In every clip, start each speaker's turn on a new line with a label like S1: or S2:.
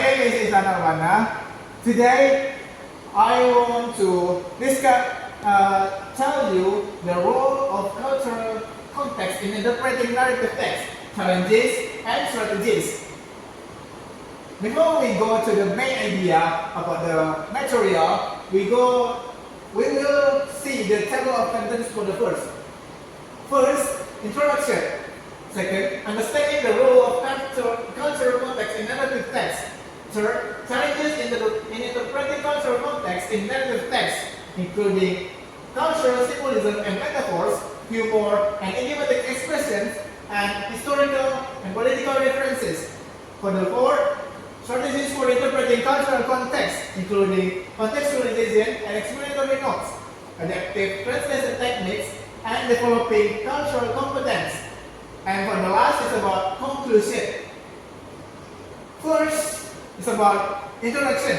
S1: name is Isan Arwana. Today, I want to tell you the role of cultural context in interpreting narrative text, challenges, and strategies. Before we go to the main idea about the material, we will see the table of contents for the first. First, introduction. Second, understanding the role of cultural context in narrative text. Third, challenges in interpreting cultural context in narrative text, including cultural symbolism and metaphors, humor and idiomatic expressions, and historical and political references. For the fourth, strategies for interpreting cultural context, including contextualization and explanatory notes, adaptive translation techniques, and developing cultural competence. And for the last is about conclusion. First is about introduction.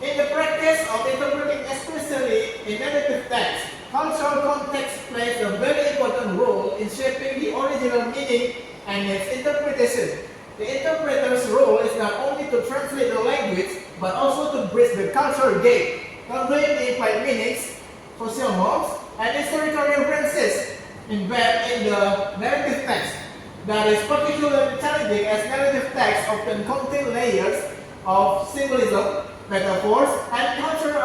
S1: In the practice of interpreting, especially in narrative text, cultural context plays a very important role in shaping the original meaning and its interpretation. The interpreter's role is not only to translate the language, but also to bridge the cultural gap, conveying the implied meanings, social norms, and historical references embedded in the narrative text. That is particularly challenging as narrative texts often contain layers of symbolism, metaphors, and cultural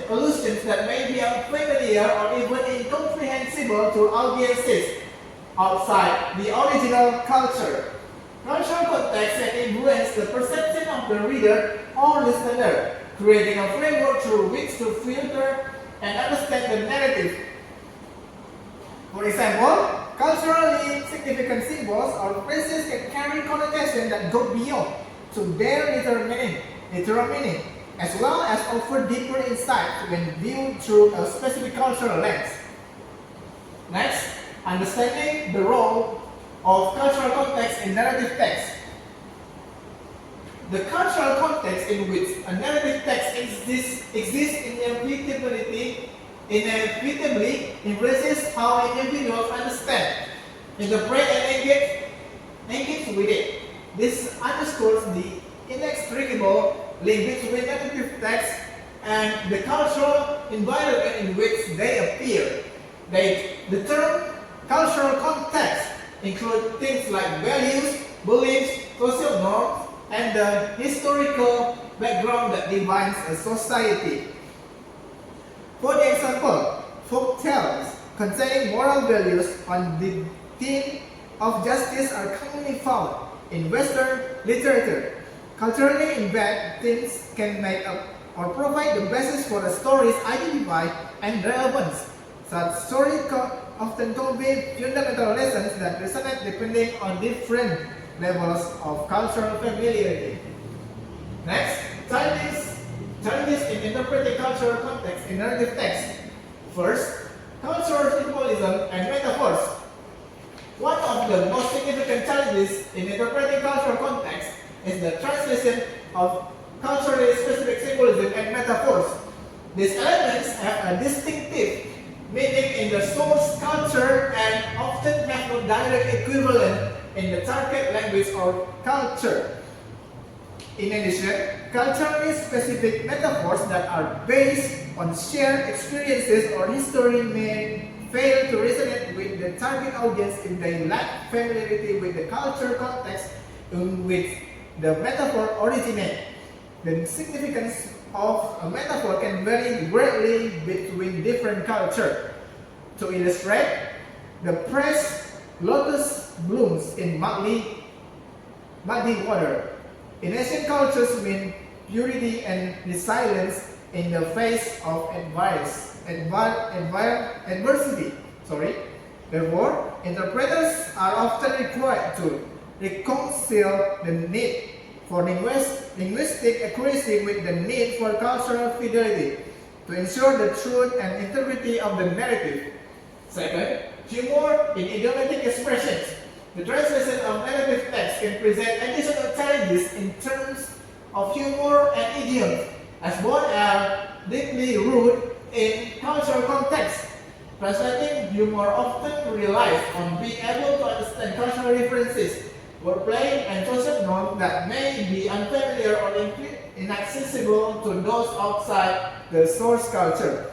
S1: allusions that may be unfamiliar or even incomprehensible to audiences outside the original culture. Cultural context can influence the perception of the reader or listener, creating a framework through which to filter and understand the narrative. For example, culturally significant symbols or phrases can carry connotations that go beyond to their literal meaning, as well as offer deeper insight when viewed through a specific cultural lens. Next, understanding the role of cultural context in narrative text. The cultural context in which a narrative text exists inevitably influences how individuals understand, interpret, and engage with it. This underscores the inextricable link between narrative text and the cultural environment in which they appear. The term cultural context includes things like values, beliefs, social norms, and the historical background that defines a society. For example, folk tales containing moral values on the theme of justice are commonly found in Western literature. Culturally embedded themes can make up or provide the basis for a story's identity and relevance. Such stories often convey fundamental lessons that resonate depending on different levels of cultural familiarity. Next, challenges in interpreting cultural context in narrative text. First, cultural symbolism and metaphors. One of the most significant challenges in interpreting cultural context is the translation of culturally specific symbolism and metaphors. These elements have a distinctive meaning in the source culture and often have no direct equivalent in the target language or culture. In addition, culturally specific metaphors that are based on shared experiences or history may fail to resonate with the target audience if they lack familiarity with the cultural context in which the metaphor originates. The significance of a metaphor can vary greatly between different cultures. To illustrate, the phrase "lotus blooms in muddy water" in Asian cultures mean purity and resilience in the face of adversity. Therefore, interpreters are often required to reconcile the need for linguistic accuracy with the need for cultural fidelity to ensure the truth and integrity of the narrative. Second, humor in idiomatic expressions. The translation of narrative text can present additional challenges in terms of humor and idioms, as both are deeply rooted in cultural context. Translating humor often relies on being able to understand cultural references, wordplay, and social norms that may be unfamiliar or inaccessible to those outside the source culture.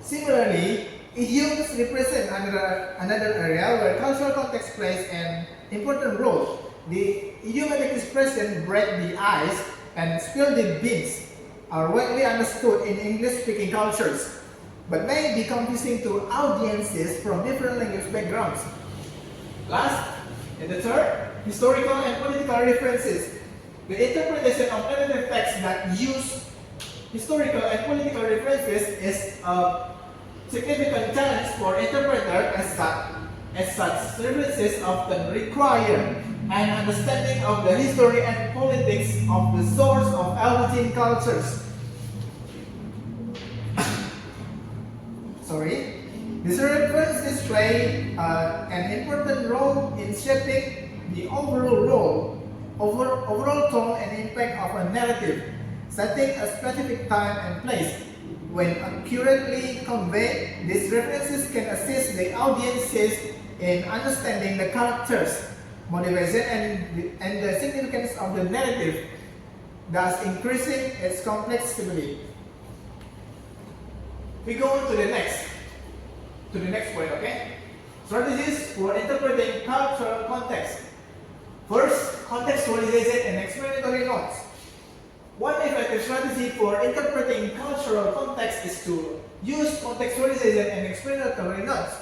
S1: Similarly, idioms represent another area where cultural context plays an important role. The idiomatic expression break the ice and spill the beans are widely understood in English-speaking cultures, but may be confusing to audiences from different language backgrounds. Last, and the third, historical and political references. The interpretation of narrative texts that use historical and political references is a significant challenge for interpreters as such references often require an understanding of the history and politics of the source of origin cultures. These references play an important role in shaping the overall tone and impact of a narrative, setting a specific time and place. When accurately conveyed, these references can assist the audiences in understanding the characters, motivation, and the significance of the narrative, thus increasing its complexity. We go on to the next point, okay? Strategies for interpreting cultural context. First, contextualization and explanatory notes. One effective strategy for interpreting cultural context is to use contextualization and explanatory notes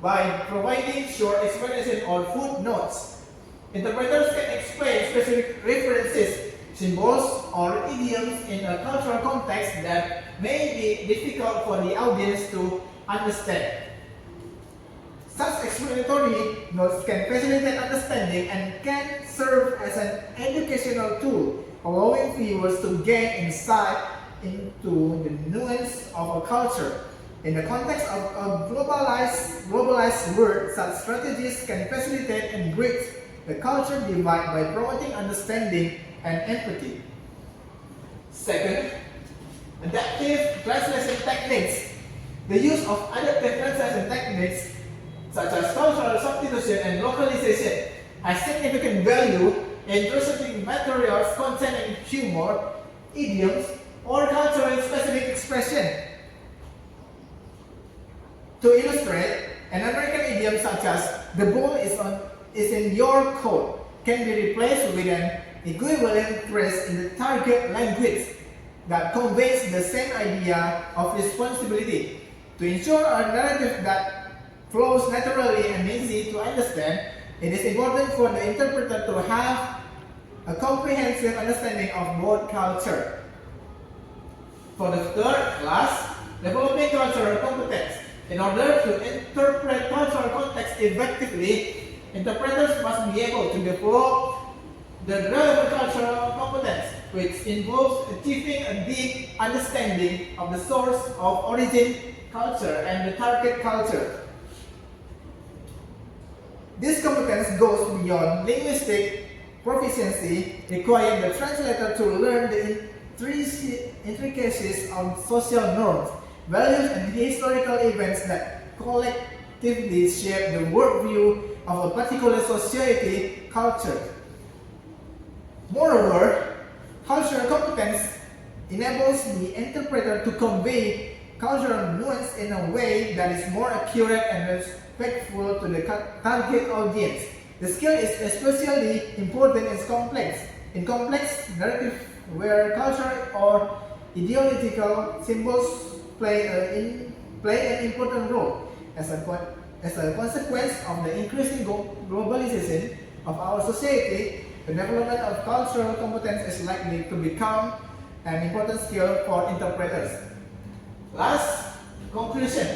S1: by providing short explanation or footnotes. Interpreters can explain specific references, symbols, or idioms in a cultural context that may be difficult for the audience to understand. Such explanatory notes can facilitate understanding and can serve as an educational tool, allowing viewers to gain insight into the nuance of a culture. In the context of a globalized world, such strategies can facilitate and bridge the culture divide by promoting understanding and empathy. Second, adaptive translation techniques. The use of adaptive translation techniques such as cultural substitution and localization has significant value in translating materials containing humor, idioms, or culturally specific expression. To illustrate, an American idiom such as "the ball is in your coat" can be replaced with an equivalent phrase in the target language that conveys the same idea of responsibility. To ensure a narrative that flows naturally and easy to understand, it is important for the interpreter to have a comprehensive understanding of both culture. For the third class, developing cultural competence. In order to interpret cultural context effectively, interpreters must be able to develop the relevant cultural competence, which involves achieving a deep understanding of the source of origin culture and the target culture. This competence goes beyond linguistic proficiency, requiring the translator to learn the intricacies of social norms, values, and historical events that collectively shape the worldview of a particular society culture. Moreover, cultural competence enables the interpreter to convey cultural nuance in a way that is more accurate and respectful to the target audience. The skill is especially important in complex narrative where culture or ideological symbols play an important role. As a consequence of the increasing globalization of our society, the development of cultural competence is likely to become an important skill for interpreters. Last, conclusion.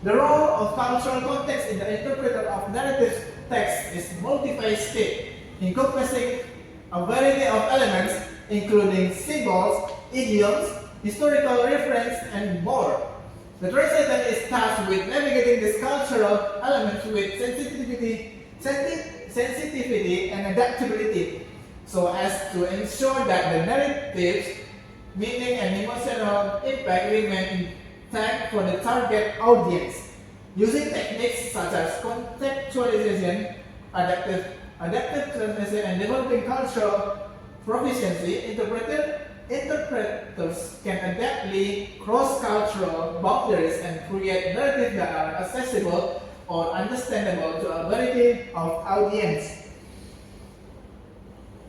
S1: The role of cultural context in the interpreter of narrative text is multifaceted, encompassing a variety of elements including symbols, idioms, historical reference, and more. The translator is tasked with navigating these cultural elements with sensitivity and adaptability, so as to ensure that the narrative's meaning and emotional impact remain intact for the target audience. Using techniques such as contextualization, adaptive transmission, and developing cultural proficiency, interpreters can adeptly cross cultural boundaries and create narratives that are accessible or understandable to a variety of audience.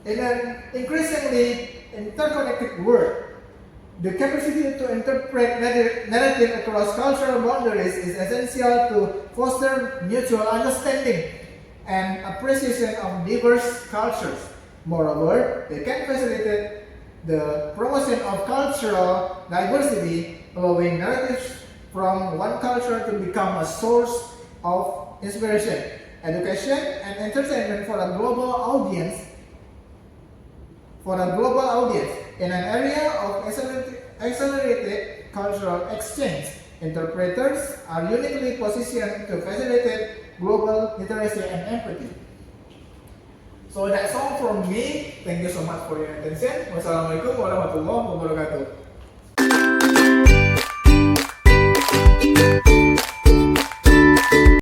S1: In an increasingly interconnected world, the capacity to interpret narrative across cultural boundaries is essential to foster mutual understanding and appreciation of diverse cultures. Moreover, they can facilitate the promotion of cultural diversity, allowing narratives from one culture to become a source of inspiration, education, and entertainment for a global audience. In an area of accelerated cultural exchange, interpreters are uniquely positioned to facilitate global literacy and empathy. So that's all from me. Thank you so much for your attention. Wassalamualaikum warahmatullahi wabarakatuh.